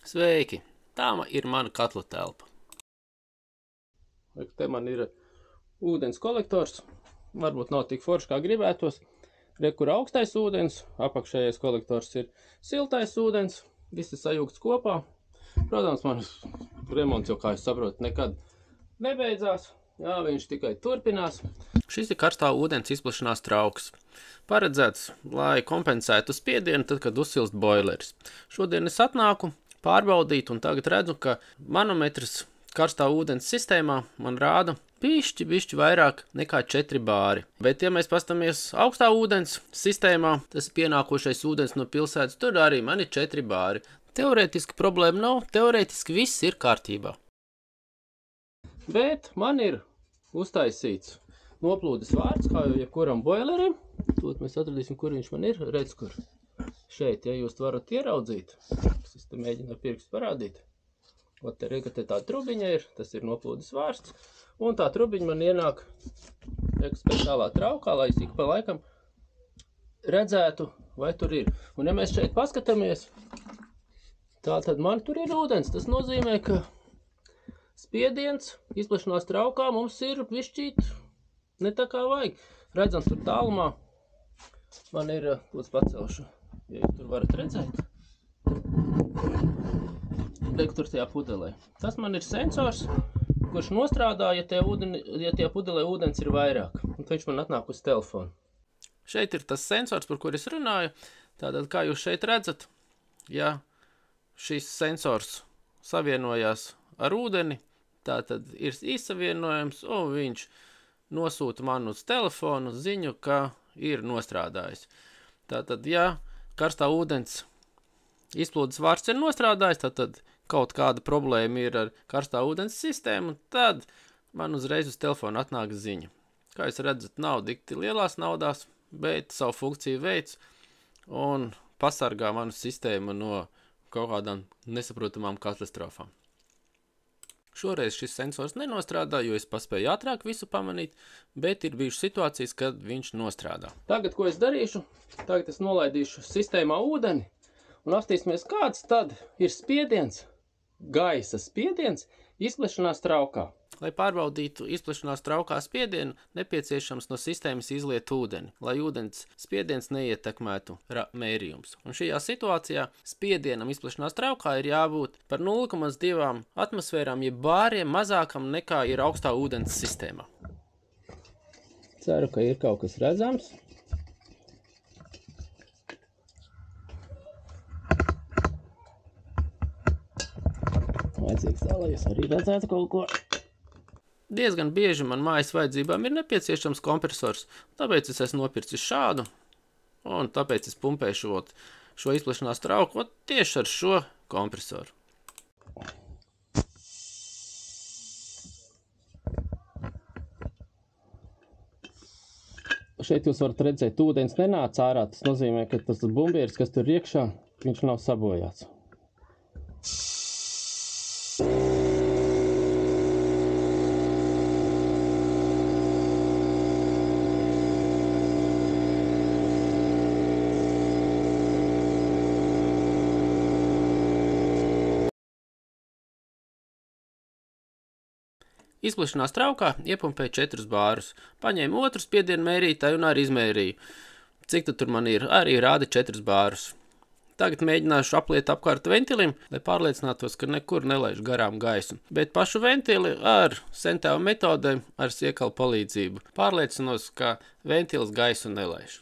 Sveiki! Tā ir mana katla telpa. Te man ir ūdens kolektors. Varbūt nav tik forši, kā gribētos. Re, kur augstais ūdens, apakšējais kolektors ir siltais ūdens. Viss ir sajūgts kopā. Protams, man remonts jau, kā es saprotu, nekad nebeidzās. Jā, viņš tikai turpinās. Šis ir karstā ūdens izplešanās trauks. Paredzēts, lai kompensētu spiedienu, tad, kad uzsilst boileris. Šodien es atnāku pārbaudīt, un tagad redzu, ka manometrs karstā ūdens sistēmā man rāda bišķi vairāk nekā 4 bāri. Bet, ja mēs pastamies augstā ūdens sistēmā, tas pienākošais ūdens no pilsētas, tur arī man ir 4 bāri. Teorētiski problēma nav, teorētiski viss ir kārtībā. Bet man ir uztaisīts noplūdes vārds, kā jau jebkuram boilerim. Tūlīt mēs atradīsim, kur viņš man ir. Redz, kur šeit, ja jūs varat ieraudzīt. Es te mēģinu ar pirkstu parādīt. Ot, te rega, te tā trubiņa ir, tas ir noplūdes vārsts. Un tā trubiņa man ienāk speciālā traukā, lai es ik pa laikam redzētu, vai tur ir. Un ja mēs šeit paskatāmies, tā tad man tur ir ūdens. Tas nozīmē, ka spiediens izplešanās traukā mums ir višķīt ne tā kā vajag. Redzams, tur tālumā man ir, lūdzu pacelšu, ja jūs tur varat redzēt. Reku tur tajā pudelē. Tas man ir sensors, kurš nostrādā, ja tajā pudelē ūdens ir vairāk. Un viņš man atnāk uz telefonu. Šeit ir tas sensors, par kur es runāju. Tātad, kā jūs šeit redzat, ja šis sensors savienojās ar ūdeni, tātad ir izsavienojums, un viņš nosūta man uz telefonu ziņu, ka ir nostrādājis. Tātad, ja karstā ūdens izplūdes vārsts ir nostrādājis, tad kaut kāda problēma ir ar karstā ūdens sistēmu, tad man uzreiz uz telefonu atnāk ziņa. Kā jūs redzat, nav dikti lielās naudās, bet savu funkciju veids un pasargā manu sistēmu no kaut kādām nesaprotamām katastrofām. Šoreiz šis sensors nenostrādā, jo es paspēju ātrāk visu pamanīt, bet ir bijušas situācijas, kad viņš nostrādā. Tagad, ko es darīšu? Tagad es nolaidīšu sistēmā ūdeni un apstīsimies, kāds tad ir spiediens, gaisa spiediens izplešanās traukā. Lai pārbaudītu izplešanās traukā spiedienu, nepieciešams no sistēmas izliet ūdeni, lai ūdens spiediens neietekmētu mērījums. Un šajā situācijā spiedienam izplešanās traukā ir jābūt par 0,2 atmosfērām, jeb bāriem mazākam nekā ir augstā ūdens sistēmā. Ceru, ka ir kaut kas redzams. Vajadzīgs tā, lai jūs arī redzētu kaut ko. Diezgan bieži man mājas vajadzībām ir nepieciešams kompresors, tāpēc es esmu nopircis šādu, un tāpēc es pumpēšu šo izplešanās trauku tieši ar šo kompresoru. Šeit jūs varat redzēt, ūdens nenāca ārā, tas nozīmē, ka tas bumbieris, kas tur iekšā, viņš nav sabojāts. Izplešanās traukā iepumpēju 4 bārus, paņēmu otru spiedienu mērītāju un arī izmērīju. Cik tad tur man ir? Arī rāda 4 bārus. Tagad mēģināšu apliet apkārt ventilim, lai pārliecinātos, ka nekur nelaiž garām gaisu. Bet pašu ventili ar centēvu metodēm, ar siekalu palīdzību pārliecinos, ka ventils gaisu nelaiž.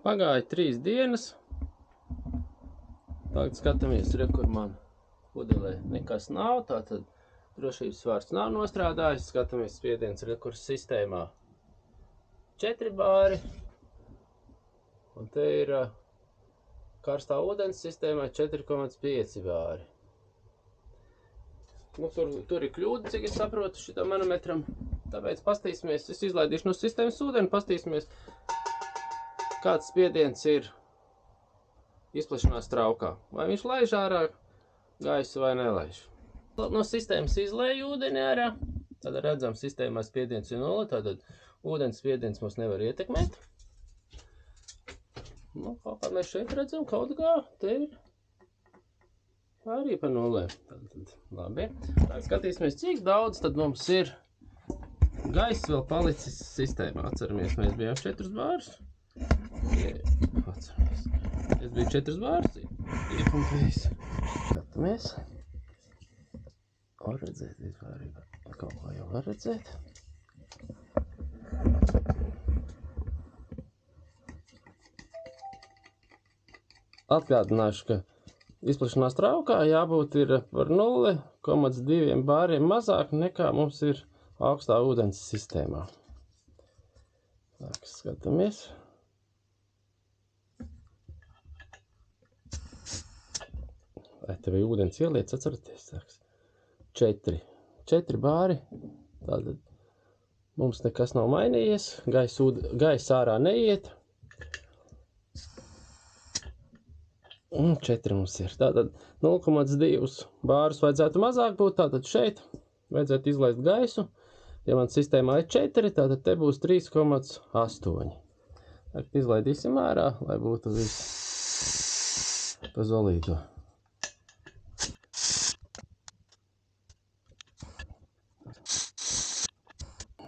Pagāja 3 dienas. Tagad skatāmies, re, kur man pudelē nekas nav, tātad drošības vārds nav nostrādājis. Skatāmies spiediens, re, kur sistēmā 4 bāri. Un te ir karstā ūdens sistēmā 4,5 bāri. Nu, tur ir kļūda, cik es saprotu šitam manometram. Tāpēc pastīsimies, es izlaidīšu no sistēmas ūdeni, pastīsimies, kāds spiediens ir izplešanās traukā. Vai viņš laiž ārā gaisu vai nelaiž. No sistēmas izlēju ūdeni ārā. Tad redzam, sistēmā spiediens ir 0, tātad ūdens spiediens mums nevar ietekmēt. Nu, kaut kā mēs šeit redzam, kaut kā te ir arī pa nulēm. Tad, labi. Tā, skatīsimies, cik daudz tad mums ir gaiss vēl palicis sistēmā. Atceramies, mēs bijām 4 bārus. Atceramies. Es biju 4 bārus. Iepumpējis. Skatāmies. Var redzēt vispārībā. Kaut kā jau var redzēt. Atgādināšu, ka izplašanās traukā jābūt ir par 0,2 bāriem mazāk nekā mums ir augstā ūdens sistēmā. Tā, skatāmies. Vai tev ir ūdens ieliec, atceraties? 4 bāri. Tātad mums nekas nav mainījies. Gaiss ārā neiet. Un 4 mums ir. Tātad 0,2 bārus vajadzētu mazāk būt. Tātad šeit vajadzētu izlaist gaisu. Ja man sistēmā ir 4, tātad te būs 3,8. Tagad izlaidīsim ārā, lai būtu viss pa zolīto.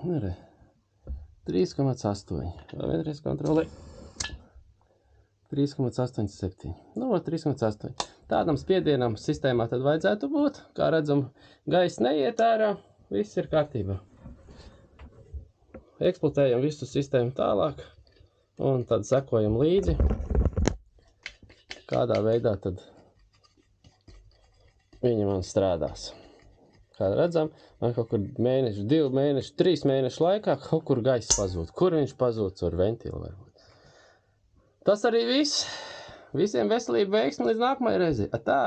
Nere. 3,8. Vēl vienreiz kontrolē. 3,87. Nu, 3,8. Tādam spiedienam sistēmā tad vajadzētu būt. Kā redzam, gaiss neiet ārā, viss ir kārtībā. Eksploatējam visu sistēmu tālāk un tad sekojam līdzi, kādā veidā tad viņa man strādās. Kā redzam, man kaut kur mēnešu, 2 mēnešu, 3 mēnešu laikā kaut kur gaiss pazūd. Kur viņš pazūd? Ar ventilu varbūt. Tas arī viss. Visiem veselību, veiksmi līdz nākamajai reizei. Atā!